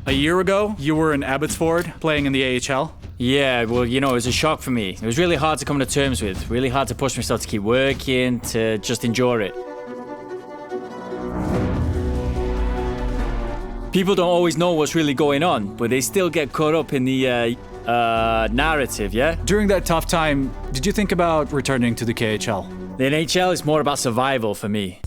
A year ago, you were in Abbotsford playing in the AHL. Yeah, well, it was a shock for me. It was really hard to come to terms with, really hard to push myself to keep working, to just endure it. People don't always know what's really going on, but they still get caught up in the narrative, yeah? During that tough time, did you think about returning to the KHL? The NHL is more about survival for me.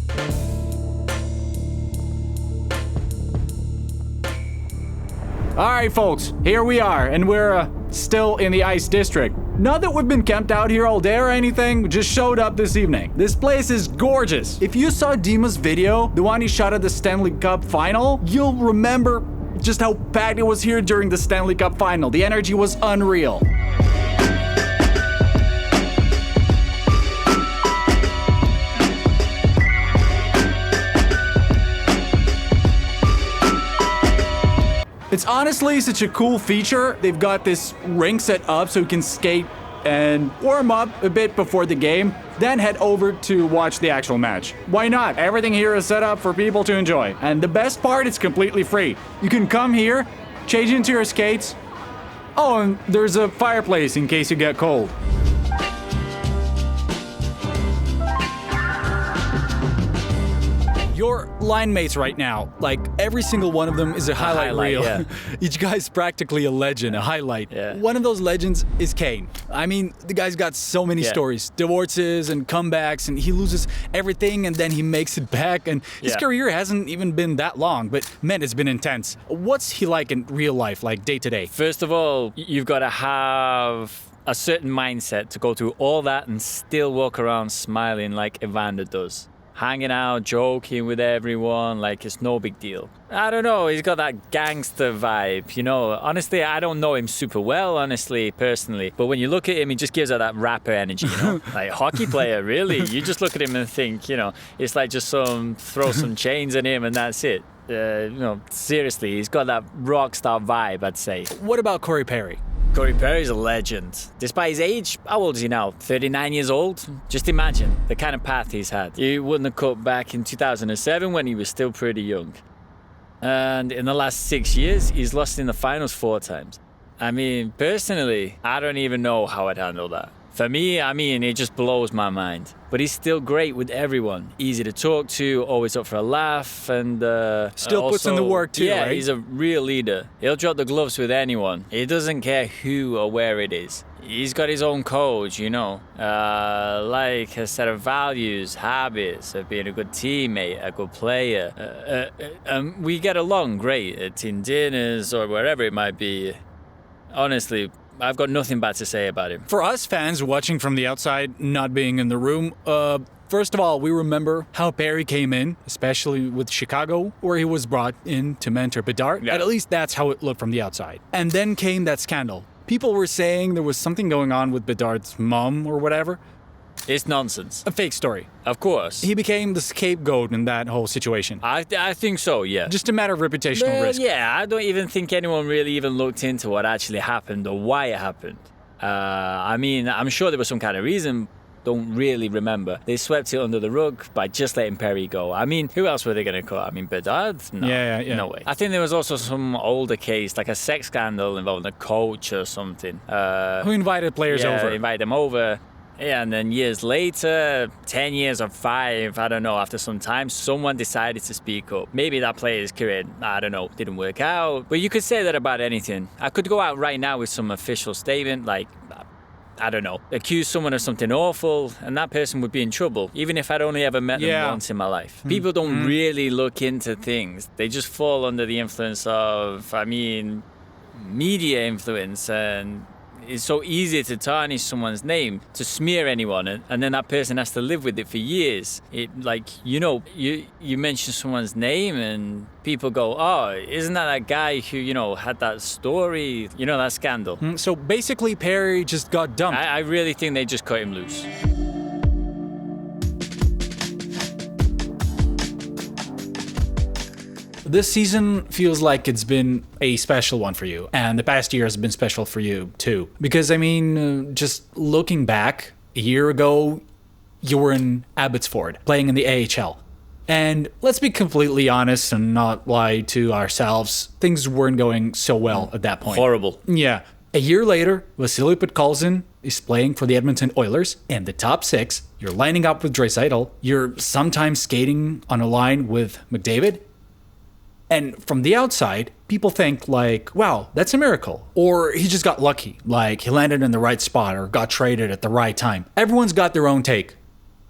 All right, folks, here we are, and we're still in the Ice District. Not that we've been camped out here all day or anything, we just showed up this evening. This place is gorgeous. If you saw Dima's video, the one he shot at the Stanley Cup final, you'll remember just how packed it was here during the Stanley Cup final. The energy was unreal. It's honestly such a cool feature. They've got this rink set up so you can skate and warm up a bit before the game, then head over to watch the actual match. Why not? Everything here is set up for people to enjoy. And the best part, it's completely free. You can come here, change into your skates. Oh, and there's a fireplace in case you get cold. Your line mates right now, like every single one of them is a highlight reel. Yeah. Each guy's practically a legend, a highlight. Yeah. One of those legends is Kane. I mean, the guy's got so many stories, divorces and comebacks, and he loses everything and then he makes it back. And his career hasn't even been that long, but man, it's been intense. What's he like in real life, like day to day? First of all, you've got to have a certain mindset to go through all that and still walk around smiling like Evander does. Hanging out, joking with everyone, like it's no big deal. I don't know, he's got that gangster vibe, Honestly, I don't know him super well, honestly, personally. But when you look at him, he just gives out that rapper energy, Like hockey player, really. You just look at him and think, it's like just throw some chains at him and that's it. Seriously, he's got that rock star vibe, I'd say. What about Corey Perry? Corey Perry's a legend. Despite his age, how old is he now? 39 years old? Just imagine the kind of path he's had. He wouldn't have cut back in 2007 when he was still pretty young. And in the last 6 years, he's lost in the finals 4 times. I mean, personally, I don't even know how I'd handle that. For me, it just blows my mind. But he's still great with everyone. Easy to talk to, always up for a laugh, and still puts in the work too, yeah, right? He's a real leader. He'll drop the gloves with anyone. He doesn't care who or where it is. He's got his own code, like a set of values, habits of being a good teammate, a good player. We get along great at team dinners or wherever it might be. Honestly, I've got nothing bad to say about him. For us fans watching from the outside, not being in the room, first of all, we remember how Perry came in, especially with Chicago, where he was brought in to mentor Bedard. Yeah. At least that's how it looked from the outside. And then came that scandal. People were saying there was something going on with Bedard's mom or whatever. It's nonsense. A fake story. Of course. He became the scapegoat in that whole situation. I think so, yeah. Just a matter of reputational risk. Yeah, I don't even think anyone really even looked into what actually happened or why it happened. I'm sure there was some kind of reason. Don't really remember. They swept it under the rug by just letting Perry go. Who else were they going to cut? Bedard? No. Yeah. No way. I think there was also some older case, like a sex scandal involving a coach or something. Who invited players over? Invited them over. Yeah, and then years later, 10 years or 5, I don't know, after some time, someone decided to speak up. Maybe that player's career, I don't know, didn't work out. But you could say that about anything. I could go out right now with some official statement, like, I don't know, accuse someone of something awful, and that person would be in trouble, even if I'd only ever met them once in my life. People don't really look into things. They just fall under the influence of, media influence, and it's so easy to tarnish someone's name, to smear anyone, and then that person has to live with it for years. You mention someone's name and people go, oh, isn't that guy who, had that story, that scandal? So basically Perry just got dumped. I really think they just cut him loose. This season feels like it's been a special one for you, and the past year has been special for you too. Because just looking back, a year ago, you were in Abbotsford playing in the AHL. And let's be completely honest and not lie to ourselves. Things weren't going so well at that point. Horrible. Yeah. A year later, Vasily Podkolzin is playing for the Edmonton Oilers in the top 6. You're lining up with Draisaitl. You're sometimes skating on a line with McDavid. And from the outside, people think like, wow, that's a miracle. Or he just got lucky, like he landed in the right spot or got traded at the right time. Everyone's got their own take.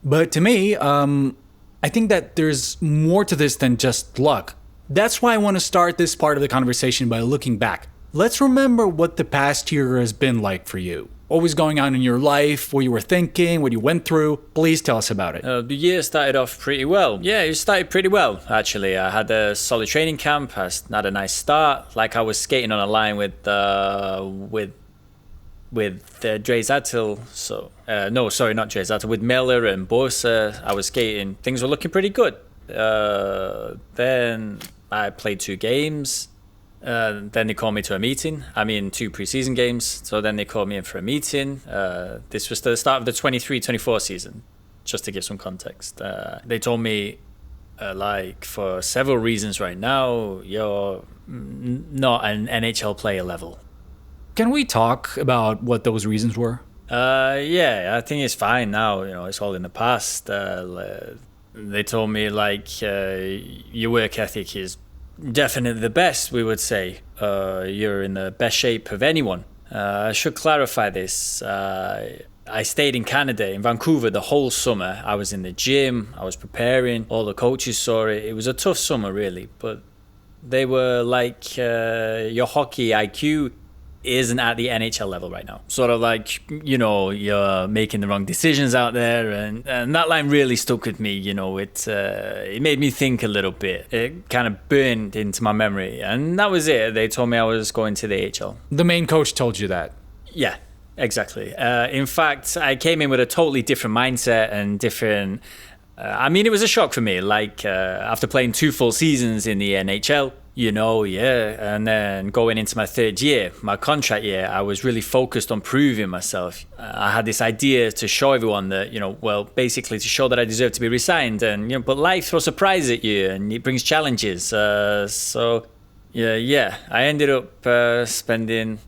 But to me, I think that there's more to this than just luck. That's why I want to start this part of the conversation by looking back. Let's remember what the past year has been like for you. What was going on in your life, what you were thinking, what you went through. Please tell us about it. The year started off pretty well. Yeah, it started pretty well, actually. I had a solid training camp. I had a nice start. Like I was skating on a line with Draisaitl. So, no, sorry, not Draisaitl. With Miller and Bosa, I was skating. Things were looking pretty good. Then I played 2 games. Then they called me to a meeting. 2 preseason games. So then they called me in for a meeting. This was the start of the 23-24 season, just to give some context. They told me, for several reasons right now, you're not an NHL player level. Can we talk about what those reasons were? Yeah, I think it's fine now. It's all in the past. They told me, your work ethic is definitely the best, we would say. You're in the best shape of anyone. I should clarify this. I stayed in Canada, in Vancouver, the whole summer. I was in the gym. I was preparing. All the coaches saw it. It was a tough summer, really. But they were like, your hockey IQ isn't at the NHL level right now. Sort of like, you're making the wrong decisions out there. And that line really stuck with me. It made me think a little bit. It kind of burned into my memory. And that was it. They told me I was going to the AHL. The main coach told you that? Yeah, exactly. In fact, I came in with a totally different mindset and different... it was a shock for me. After playing 2 full seasons in the NHL, and then going into my 3rd year, my contract year, I was really focused on proving myself. I had this idea to show everyone that, basically to show that I deserve to be re-signed. And, but life throws surprises at you and it brings challenges. I ended up spending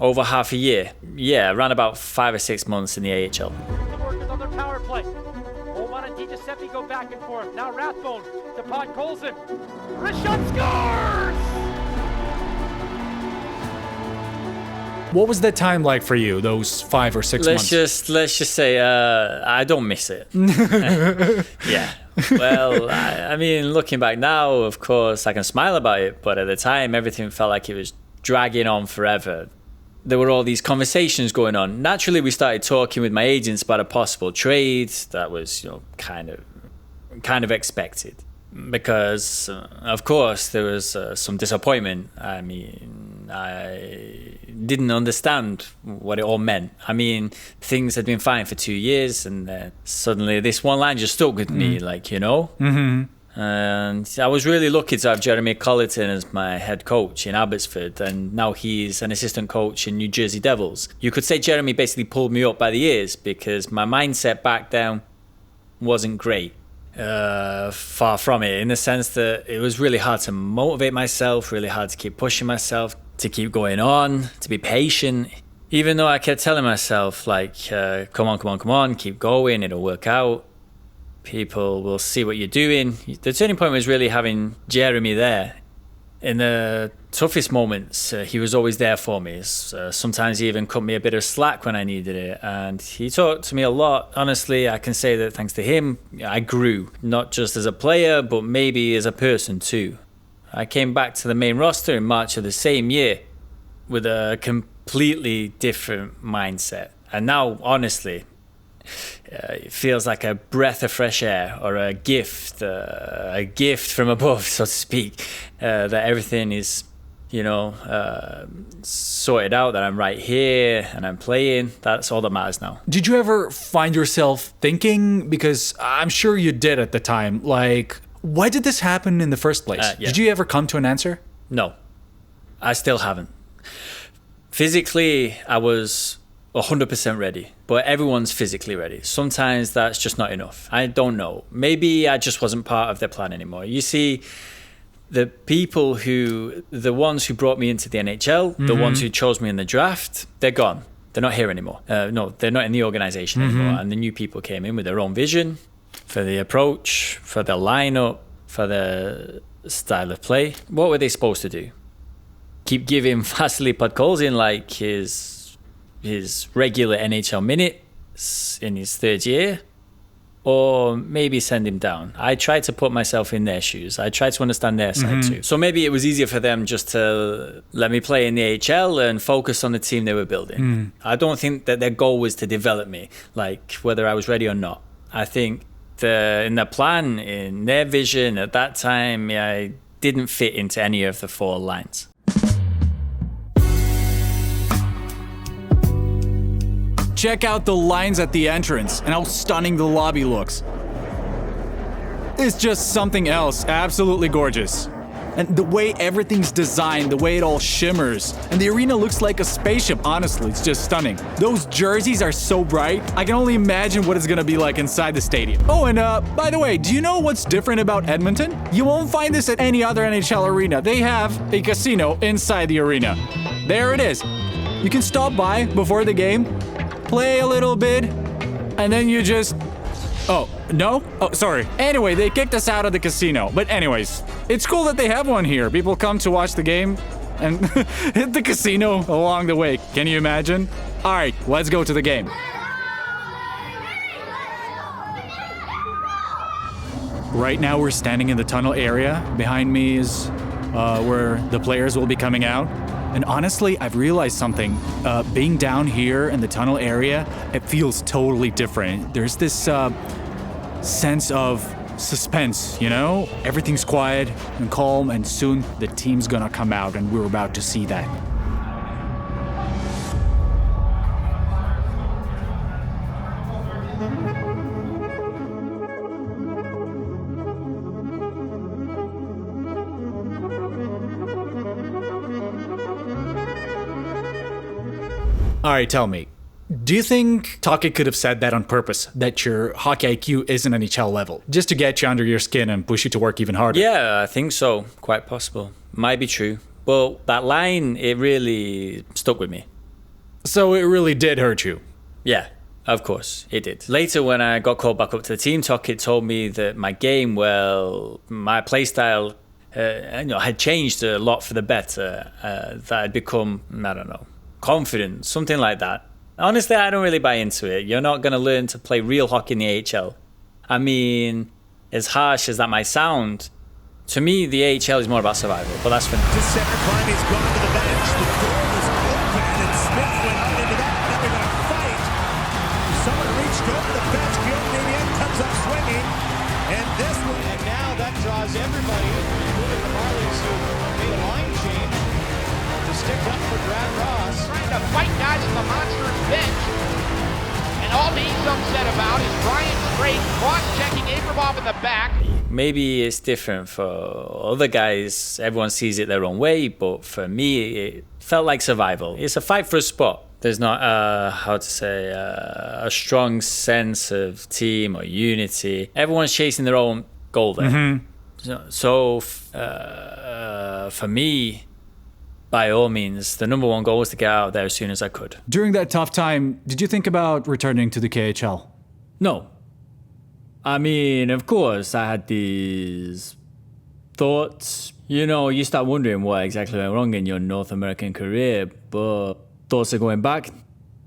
over half a year. Yeah, around about 5 or 6 months in the AHL. The workers on their power play. Oman and DiGiuseppe go back and forth. Now Rathbone to Podkolzin. Rashad scores! What was that time like for you, those 5 or 6 months? Let's just say I don't miss it. Yeah. Well, looking back now, of course, I can smile about it. But at the time, everything felt like it was dragging on forever. There were all these conversations going on. Naturally, we started talking with my agents about a possible trade. That was, kind of expected. Because, of course, there was some disappointment. I didn't understand what it all meant. Things had been fine for 2 years, and then suddenly this one line just stuck with me, Mm-hmm. And I was really lucky to have Jeremy Colleton as my head coach in Abbotsford, and now he's an assistant coach in New Jersey Devils. You could say Jeremy basically pulled me up by the ears because my mindset back then wasn't great. Far from it, in the sense that it was really hard to motivate myself, really hard to keep pushing myself, to keep going on, to be patient. Even though I kept telling myself, come on, keep going, it'll work out. People will see what you're doing. The turning point was really having Jeremy there. In the toughest moments, he was always there for me. Sometimes he even cut me a bit of slack when I needed it. And he talked to me a lot. Honestly, I can say that thanks to him, I grew. Not just as a player, but maybe as a person too. I came back to the main roster in March of the same year with a completely different mindset. And now, honestly, it feels like a breath of fresh air or a gift from above, so to speak, that everything is, sorted out, that I'm right here and I'm playing. That's all that matters now. Did you ever find yourself thinking, because I'm sure you did at the time, why did this happen in the first place? Yeah. Did you ever come to an answer? No, I still haven't. Physically, I was 100% ready, but everyone's physically ready. Sometimes that's just not enough. I don't know. Maybe I just wasn't part of their plan anymore. You see, the ones who brought me into the NHL, the ones who chose me in the draft, they're gone. They're not here anymore. No, they're not in the organization anymore. And the new people came in with their own vision for the approach, for the lineup, for the style of play. What were they supposed to do? Keep giving Vasily Podkolzin like his regular NHL minutes in his third year? Or maybe send him down. I tried to put myself in their shoes. I tried to understand their side too. So maybe it was easier for them just to let me play in the AHL and focus on the team they were building. I don't think that their goal was to develop me, like whether I was ready or not. I think in their plan, in their vision at that time, I didn't fit into any of the 4 lines. Check out the lines at the entrance and how stunning the lobby looks. It's just something else, absolutely gorgeous. And the way everything's designed, the way it all shimmers, and the arena looks like a spaceship, honestly, it's just stunning. Those jerseys are so bright, I can only imagine what it's gonna be like inside the stadium. Oh, and by the way, do you know what's different about Edmonton? You won't find this at any other NHL arena. They have a casino inside the arena. There it is. You can stop by before the game, play a little bit, and then you just... Oh, no? Oh, sorry. Anyway, they kicked us out of the casino. But anyways, it's cool that they have one here. People come to watch the game and hit the casino along the way. Can you imagine? All right, let's go to the game. Right now, we're standing in the tunnel area. Behind me is where the players will be coming out. And honestly, I've realized something. Being down here in the tunnel area, it feels totally different. There's this sense of suspense, you know? Everything's quiet and calm, and soon the team's gonna come out, and we're about to see that. All right, tell me, do you think Tocchet could have said that on purpose, that your hockey IQ isn't NHL level, just to get you under your skin and push you to work even harder? Yeah, I think so. Quite possible. Might be true. But that line, it really stuck with me. So it really did hurt you? Yeah, of course, it did. Later, when I got called back up to the team, Tocchet told me that my game, my play style, had changed a lot for the better. That I'd become, I don't know, confident, something like that. Honestly, I don't really buy into it. You're not going to learn to play real hockey in the AHL. I mean, as harsh as that might sound, to me, the AHL is more about survival, but that's for now. To center climb, he's gone to the bench. The door was open, and Smith went out into that. Now they're going to fight. Someone reached over the bench. Guillermin comes up swinging, and this one. And now that draws everybody, including the Marlies, who made a line change to stick up for Brad Ross. Trying to fight guys at the Monsters bench. And all he's upset about is Brian Strait cross-checking Abramoff in the back. Maybe it's different for other guys. Everyone sees it their own way, but for me, it felt like survival. It's a fight for a spot. There's not, a strong sense of team or unity. Everyone's chasing their own goal there. Mm-hmm. So for me, by all means, the number one goal was to get out of there as soon as I could. During that tough time, did you think about returning to the KHL? No. I mean, of course, I had these thoughts. You know, you start wondering what exactly went wrong in your North American career, but thoughts of going back?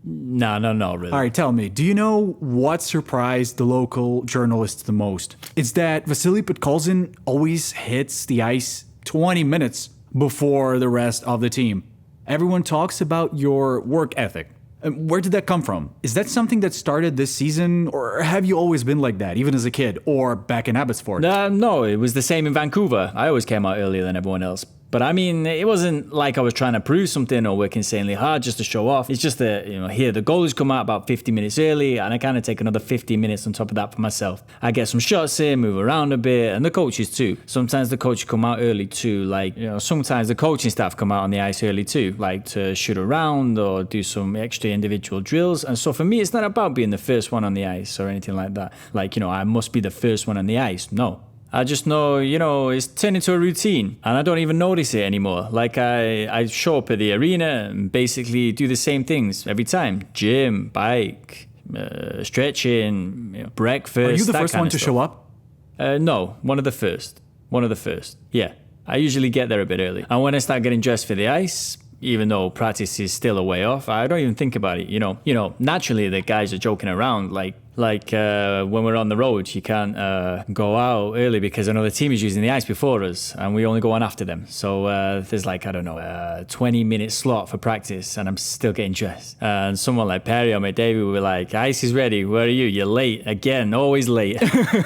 No, really. All right, tell me, do you know what surprised the local journalists the most? It's that Vasily Podkolzin always hits the ice 20 minutes before the rest of the team. Everyone talks about your work ethic. Where did that come from? Is that something that started this season, or have you always been like that, even as a kid, or back in Abbotsford? No, it was the same in Vancouver. I always came out earlier than everyone else. But I mean, it wasn't like I was trying to prove something or work insanely hard just to show off. It's just that, here the goalies come out about 50 minutes early and I kind of take another 15 minutes on top of that for myself. I get some shots in, move around a bit, and the coaches too. Sometimes the coaches come out early too. Like, sometimes the coaching staff come out on the ice early too, like to shoot around or do some extra individual drills. And so for me, it's not about being the first one on the ice or anything like that. Like, I must be the first one on the ice. No. I just know, it's turned into a routine and I don't even notice it anymore. Like I show up at the arena and basically do the same things every time. Gym, bike, stretching, breakfast. Are you the that first kind one of to stuff. show up? No, one of the first. Yeah, I usually get there a bit early. And when I start getting dressed for the ice, even though practice is still a way off, I don't even think about it. Naturally the guys are joking around like when we're on the road, you can't go out early because another team is using the ice before us and we only go on after them. So there's a 20-minute slot for practice and I'm still getting dressed. And someone like Perry or McDavid were like, ice is ready, where are you? You're late again, always late.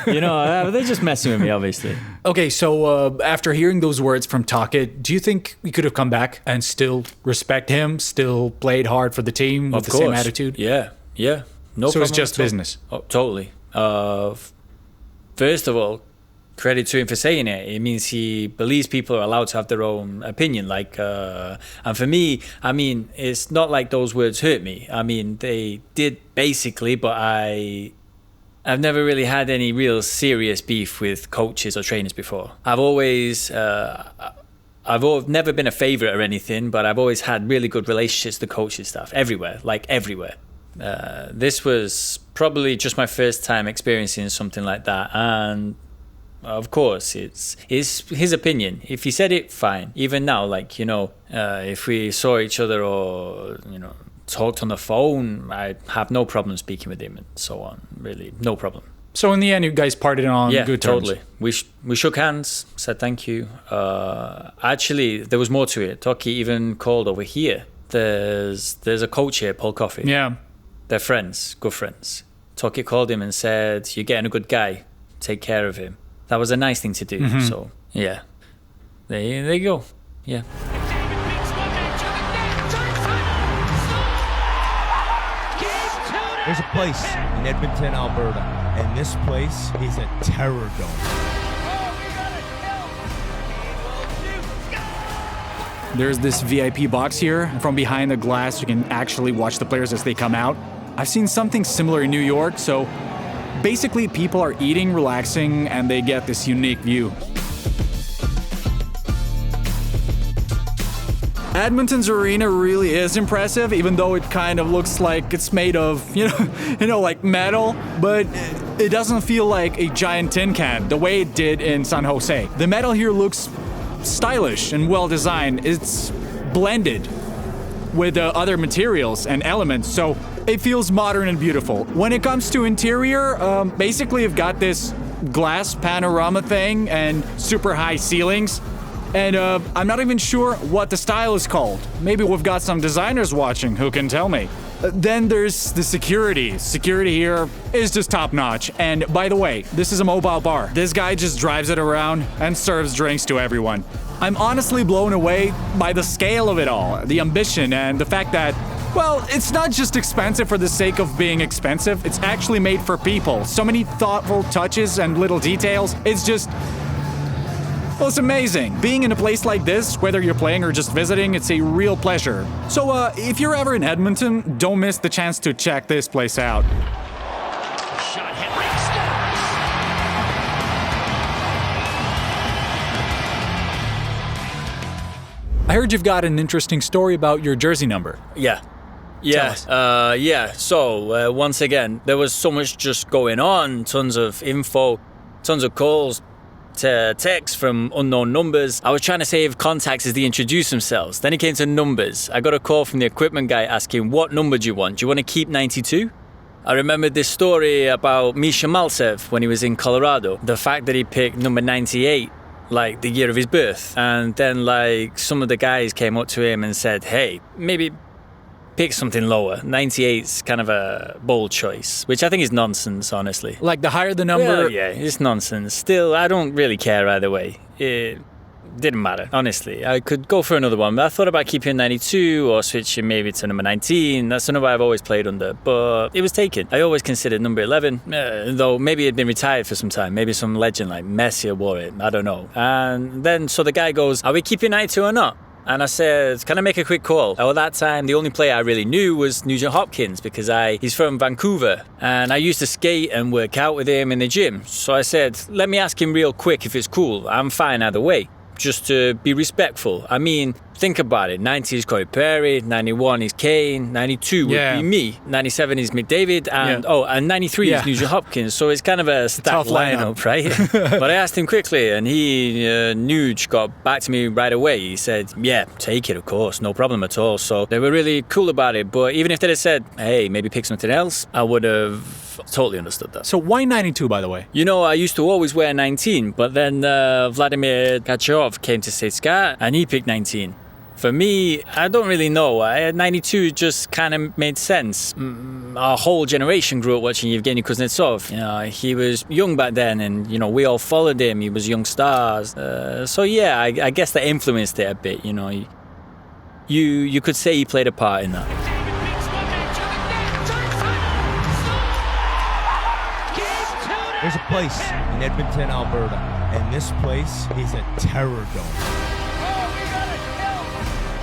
They're just messing with me, obviously. Okay, so after hearing those words from Tocchet, do you think we could have come back and still respect him, still played hard for the team with the same attitude? Yeah. No so it's problem just at all. business. Oh, totally. First of all, credit to him for saying it. It means he believes people are allowed to have their own opinion. And for me, it's not like those words hurt me. They did basically, but I've never really had any real serious beef with coaches or trainers before. I've never been a favorite or anything, but I've always had really good relationships with the coaching staff everywhere. This was probably just my first time experiencing something like that, and of course it's his opinion. If he said it, fine. Even now, if we saw each other or talked on the phone, I'd have no problem speaking with him and so on. Really, no problem. So in the end, you guys parted on good terms. Totally. We shook hands, said thank you. Actually, there was more to it. Tocchet even called over here. There's a coach here, Paul Coffey. Yeah. They're friends, good friends. Tocchet called him and said, you're getting a good guy. Take care of him. That was a nice thing to do. Mm-hmm. So, yeah. There you go. Yeah. There's a place in Edmonton, Alberta, and this place is a terror dome. There's this VIP box here. From behind the glass, you can actually watch the players as they come out. I've seen something similar in New York, so basically people are eating, relaxing, and they get this unique view. Edmonton's arena really is impressive, even though it kind of looks like it's made of, like metal, but it doesn't feel like a giant tin can the way it did in San Jose. The metal here looks stylish and well designed. It's blended with other materials and elements, so it feels modern and beautiful. When it comes to interior, basically you've got this glass panorama thing and super high ceilings. And I'm not even sure what the style is called. Maybe we've got some designers watching who can tell me. Then there's the security. Security here is just top notch. And by the way, this is a mobile bar. This guy just drives it around and serves drinks to everyone. I'm honestly blown away by the scale of it all, the ambition, and the fact that, well, it's not just expensive for the sake of being expensive. It's actually made for people. So many thoughtful touches and little details. Well, it's amazing. Being in a place like this, whether you're playing or just visiting, it's a real pleasure. So, if you're ever in Edmonton, don't miss the chance to check this place out. Shot Henry I heard you've got an interesting story about your jersey number. Yeah. So, once again, there was so much just going on, tons of info, tons of calls, texts from unknown numbers. I was trying to save contacts as they introduced themselves. Then it came to numbers. I got a call from the equipment guy asking, what number do you want? Do you want to keep 92? I remembered this story about Misha Maltsev when he was in Colorado. The fact that he picked number 98, like the year of his birth. And then some of the guys came up to him and said, hey, maybe pick something lower. 98's kind of a bold choice, which I think is nonsense, honestly. Like the higher the number... Yeah, it's nonsense. Still, I don't really care either way. didn't matter, honestly. I could go for another one, but I thought about keeping 92 or switching maybe to number 19. That's the number I've always played under, but it was taken. I always considered number 11, though maybe it had been retired for some time. Maybe some legend like Messi wore it. I don't know. And then, so the guy goes, are we keeping 92 or not? And I said, can I make a quick call? At that time, the only player I really knew was Nugent Hopkins because he's from Vancouver. And I used to skate and work out with him in the gym. So I said, let me ask him real quick if it's cool. I'm fine either way. Just to be respectful. I mean, think about it. 90 is Corey Perry, 91 is Kane, 92 would be me, 97 is McDavid, and 93 is Nugent Hopkins. So it's kind of a stacked lineup, right? But I asked him quickly, and Nuge got back to me right away. He said, yeah, take it, of course, no problem at all. So they were really cool about it. But even if they'd have said, hey, maybe pick something else, I would have totally understood that. So why 92, by the way? You know, I used to always wear 19, but then Vladimir Kachov came to CSKA and he picked 19. For me, I don't really know. 92 just kind of made sense. Our whole generation grew up watching Yevgeny Kuznetsov. You know, he was young back then, and you know we all followed him. He was young stars. So yeah, I guess that influenced it a bit. You know, you could say he played a part in that. There's a place in Edmonton, Alberta, and this place is a terror dome.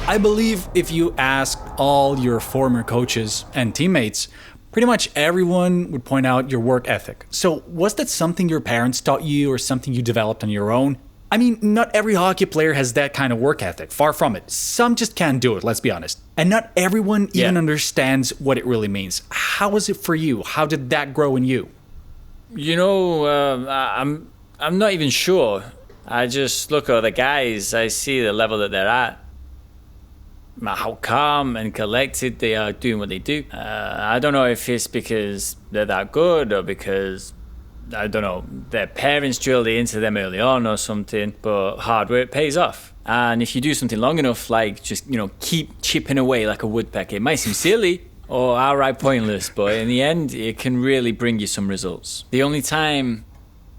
I believe if you asked all your former coaches and teammates, pretty much everyone would point out your work ethic. So was that something your parents taught you or something you developed on your own? I mean, not every hockey player has that kind of work ethic. Far from it. Some just can't do it, let's be honest. And not everyone even understands what it really means. How was it for you? How did that grow in you? You know, I'm not even sure. I just look at the guys. I see the level that they're at. How calm and collected they are doing what they do. I don't know if it's because they're that good or because, I don't know, their parents drilled it into them early on or something, but hard work pays off. And if you do something long enough, like just, you know, keep chipping away like a woodpecker, it might seem silly or outright pointless, but in the end, it can really bring you some results. The only time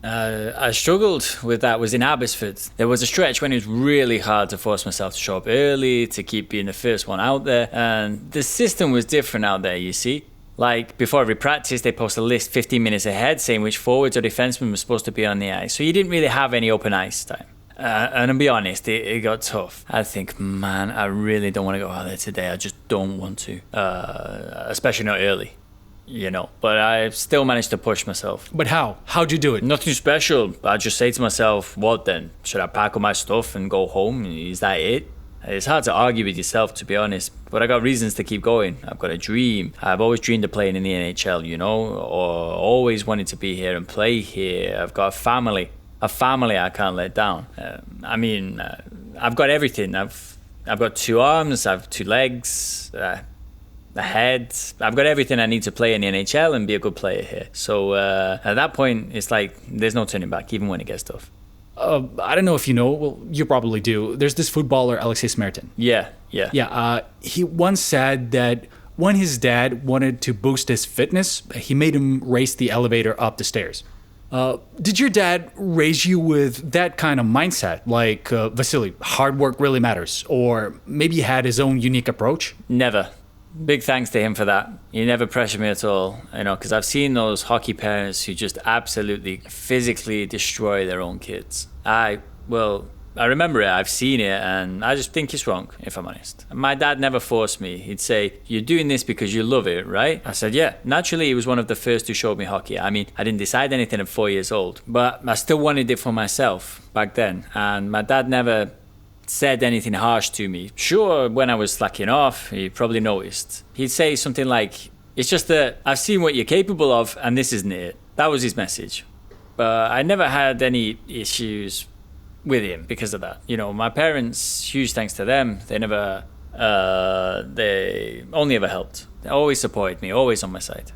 I struggled with that was in Abbotsford. There was a stretch when it was really hard to force myself to show up early, to keep being the first one out there. And the system was different out there, you see. Like, before every practice, they post a list 15 minutes ahead saying which forwards or defensemen were supposed to be on the ice. So you didn't really have any open ice time. And to be honest, it got tough. I think, man, I really don't want to go out there today. I just don't want to. Especially not early. You know, but I still managed to push myself. But how? How'd you do it? Nothing special. I just say to myself, what then? Should I pack up my stuff and go home? Is that it? It's hard to argue with yourself, to be honest, but I got reasons to keep going. I've got a dream. I've always dreamed of playing in the NHL, you know, or always wanted to be here and play here. I've got a family I can't let down. I've got everything. I've got 2 arms, I have 2 legs, the head. I've got everything I need to play in the NHL and be a good player here. So at that point, it's like there's no turning back, even when it gets tough. I don't know if you know. Well, you probably do. There's this footballer, Alexei Smertin. Yeah. He once said that when his dad wanted to boost his fitness, he made him race the elevator up the stairs. Did your dad raise you with that kind of mindset? Like, Vasily, hard work really matters? Or maybe he had his own unique approach? Never. Big thanks to him for that. He never pressured me at all, you know, because I've seen those hockey parents who just absolutely physically destroy their own kids. I remember it, I've seen it, and I just think it's wrong, if I'm honest. My dad never forced me. He'd say, you're doing this because you love it, right? I said, yeah. Naturally, he was one of the first who showed me hockey. I mean, I didn't decide anything at 4 years old, but I still wanted it for myself back then. And my dad never said anything harsh to me. Sure, when I was slacking off, he probably noticed. He'd say something like, it's just that I've seen what you're capable of and this isn't it. That was his message. But I never had any issues with him because of that. You know, my parents, huge thanks to them, they only ever helped. They always supported me, always on my side.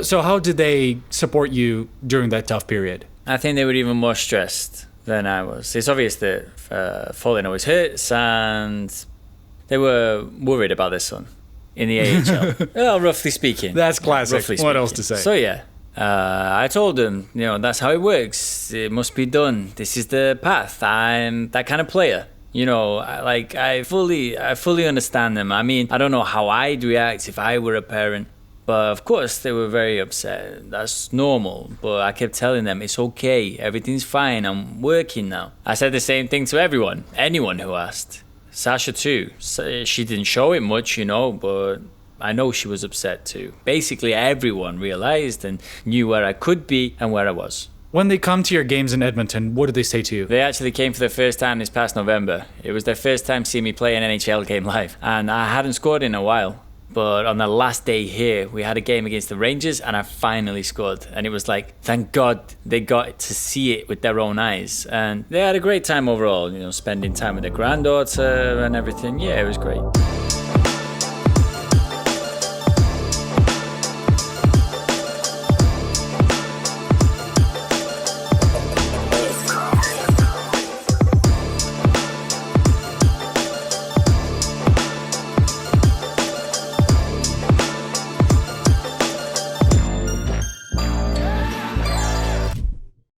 So how did they support you during that tough period? I think they were even more stressed than I was. It's obvious that falling always hurts, and they were worried about their son in the AHL. Well, roughly speaking. That's classic. Roughly what speaking. else to say? So yeah, I told them, you know, that's how it works. it must be done. This is the path. I'm that kind of player. You know, I fully understand them. I mean, I don't know how I'd react if I were a parent. But of course, they were very upset. That's normal. But I kept telling them, it's okay. Everything's fine. I'm working now. I said the same thing to everyone. Anyone who asked. Sasha too. She didn't show it much, you know, but I know she was upset too. Basically, everyone realized and knew where I could be and where I was. When they come to your games in Edmonton, what do they say to you? They actually came for the first time this past November. It was their first time seeing me play an NHL game live. And I hadn't scored in a while. But on the last day here, we had a game against the Rangers and I finally scored. And it was like, thank God they got to see it with their own eyes. And they had a great time overall, you know, spending time with their granddaughter and everything. Yeah, it was great.